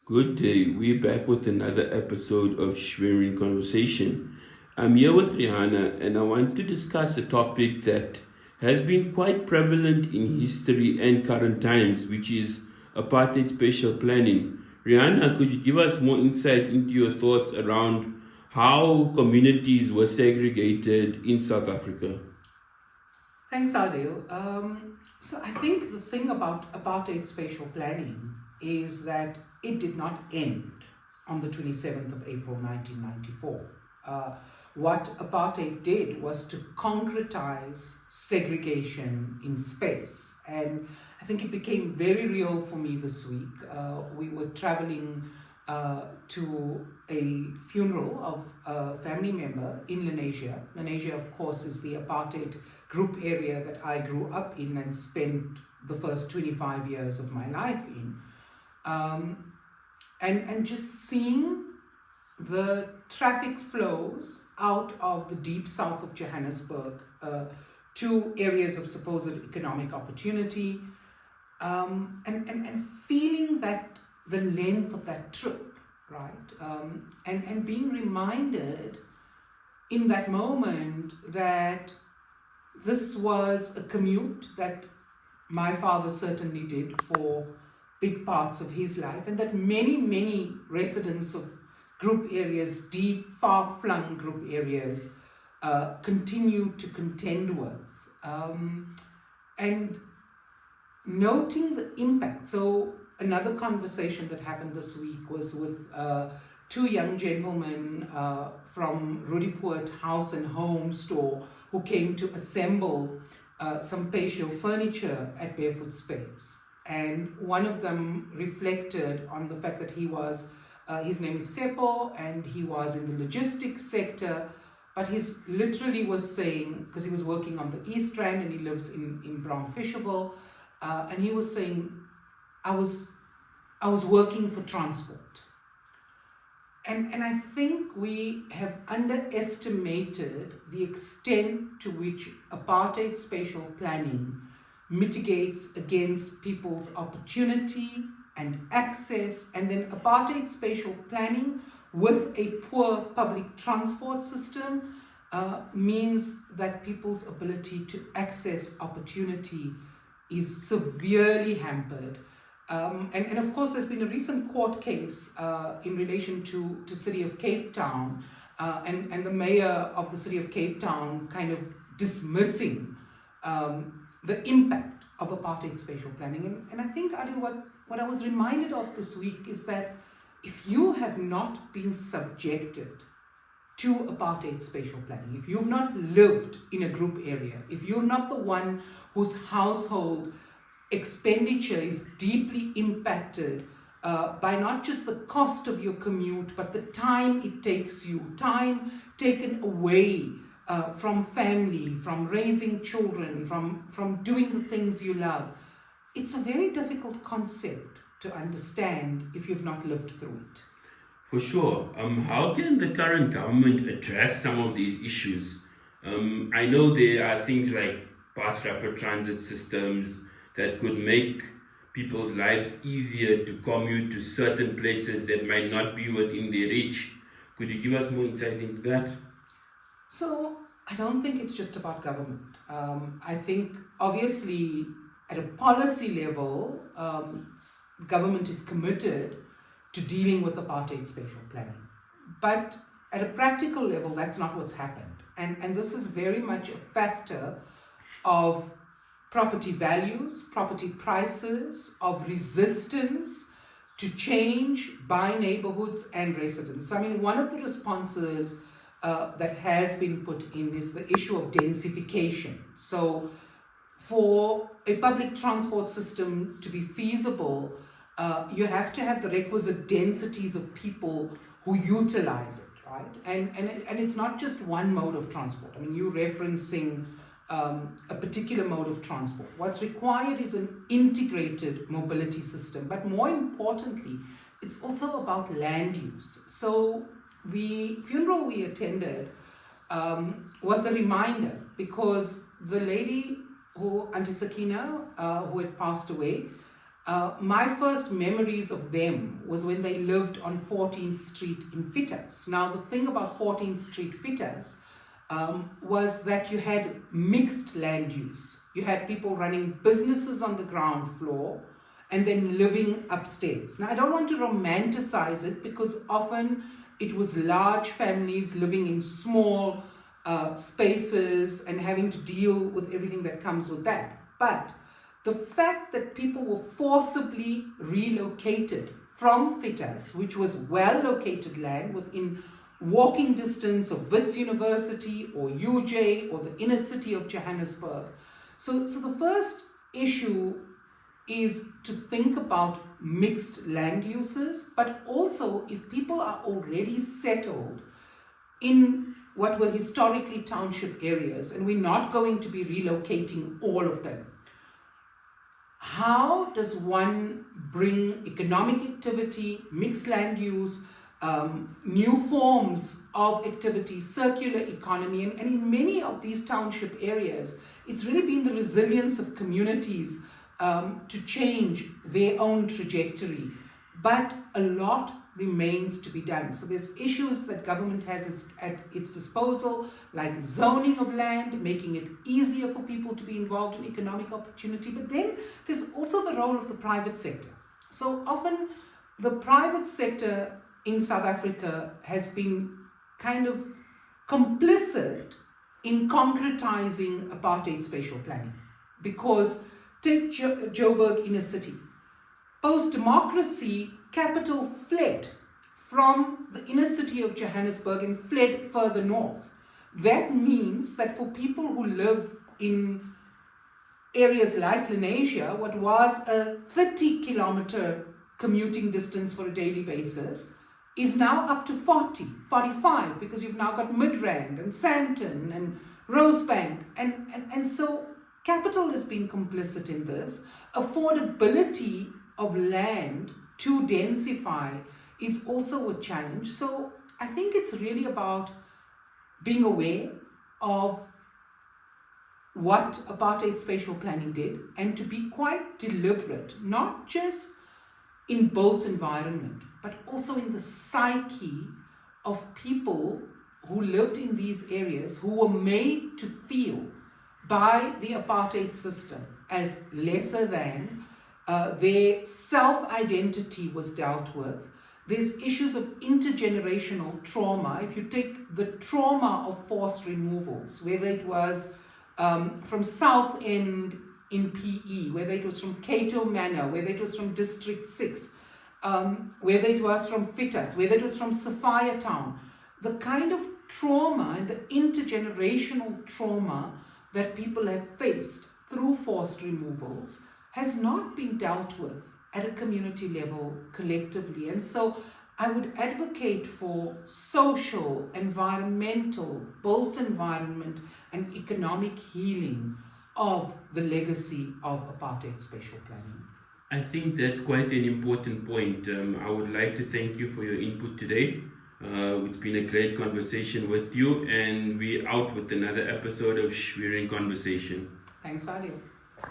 Good day. We're back with another episode of Shhh We're Conversation. I'm here with Rehana and I want to discuss a topic that has been quite prevalent in history and current times, which is apartheid spatial planning. Rehana, could you give us more insight into your thoughts around how communities were segregated in South Africa? Thanks, Adil. So I think the thing about apartheid spatial planning is that it did not end on the 27th of April 1994. What apartheid did was to concretize segregation in space. And I think it became very real for me this week. We were traveling to a funeral of a family member in Lenasia. Lenasia, of course, is the apartheid group area that I grew up in and spent the first 25 years of my life in. And just seeing the traffic flows out of the deep south of Johannesburg to areas of supposed economic opportunity, and feeling that the length of that trip, right? And being reminded in that moment that this was a commute that my father certainly did for big parts of his life, and that many residents of group areas, deep, far-flung group areas, continue to contend with. And noting the impact. So another conversation that happened this week was with two young gentlemen from Rudipoort House and Home store who came to assemble some patio furniture at Barefoot Space. And one of them reflected on the fact that he was, his name is Seppo, and he was in the logistics sector, but he's literally was saying, because he was working on the East Rand and he lives in Brown Fisherville, and he was saying, I was working for transport. And I think we have underestimated the extent to which apartheid spatial planning mitigates against people's opportunity and access, and then apartheid spatial planning with a poor public transport system means that people's ability to access opportunity is severely hampered. And of course, there's been a recent court case in relation to City of Cape Town, and the mayor of the City of Cape Town kind of dismissing the impact of apartheid spatial planning. And I think, Adil, what I was reminded of this week is that if you have not been subjected to apartheid spatial planning, if you've not lived in a group area, if you're not the one whose household expenditure is deeply impacted by not just the cost of your commute, but the time it takes you, time taken away from family, from raising children, from doing the things you love. It's a very difficult concept to understand if you've not lived through it. For sure. How can the current government address some of these issues? I know there are things like bus rapid transit systems that could make people's lives easier to commute to certain places that might not be within their reach. Could you give us more insight into that? So I don't think it's just about government. I think obviously at a policy level, government is committed to dealing with apartheid spatial planning. But at a practical level, that's not what's happened. And this is very much a factor of property values, property prices, of resistance to change by neighborhoods and residents. I mean, one of the responses that has been put in is the issue of densification. So for a public transport system to be feasible, you have to have the requisite densities of people who utilize it, right? And it's not just one mode of transport. I mean, you're referencing a particular mode of transport. What's required is an integrated mobility system, but more importantly, it's also about land use. So the funeral we attended was a reminder, because the lady Auntie Sakina, who had passed away, My first memories of them was when they lived on 14th Street in Fitas. Now, the thing about 14th Street Fitas was that you had mixed land use. You had people running businesses on the ground floor and then living upstairs. Now, I don't want to romanticize it because often it was large families living in small spaces and having to deal with everything that comes with that. But the fact that people were forcibly relocated from Fitas, which was well-located land within walking distance of Wits University or UJ or the inner city of Johannesburg. So the first issue is to think about mixed land uses, but also if people are already settled in what were historically township areas and we're not going to be relocating all of them, how does one bring economic activity, mixed land use, new forms of activity, circular economy, and in many of these township areas, it's really been the resilience of communities to change their own trajectory. But a lot remains to be done. So there's issues that government has at its disposal, like zoning of land, making it easier for people to be involved in economic opportunity. But then there's also the role of the private sector. So often the private sector in South Africa has been kind of complicit in concretizing apartheid spatial planning. Because take Joburg inner city. Post-democracy, capital fled from the inner city of Johannesburg and fled further north. That means that for people who live in areas like Lenasia, what was a 30-kilometer commuting distance for a daily basis is now up to 40, 45, because you've now got Midrand and Sandton and Rosebank. And so capital has been complicit in this. Affordability of land to densify is also a challenge. So I think it's really about being aware of what apartheid spatial planning did and to be quite deliberate, not just in built environment, but also in the psyche of people who lived in these areas, who were made to feel by the apartheid system as lesser than. Their self-identity was dealt with. There's issues of intergenerational trauma. If you take the trauma of forced removals, whether it was from South End in PE, whether it was from Cato Manor, whether it was from District 6, whether it was from Fitas, whether it was from Sophia Town, the kind of trauma and the intergenerational trauma that people have faced through forced removals has not been dealt with at a community level collectively. And so I would advocate for social, environmental, built environment and economic healing of the legacy of apartheid spatial planning. I think that's quite an important point. I would like to thank you for your input today. It's been a great conversation with you, and we're out with another episode of Shhh We're in Conversation. Thanks, Adil.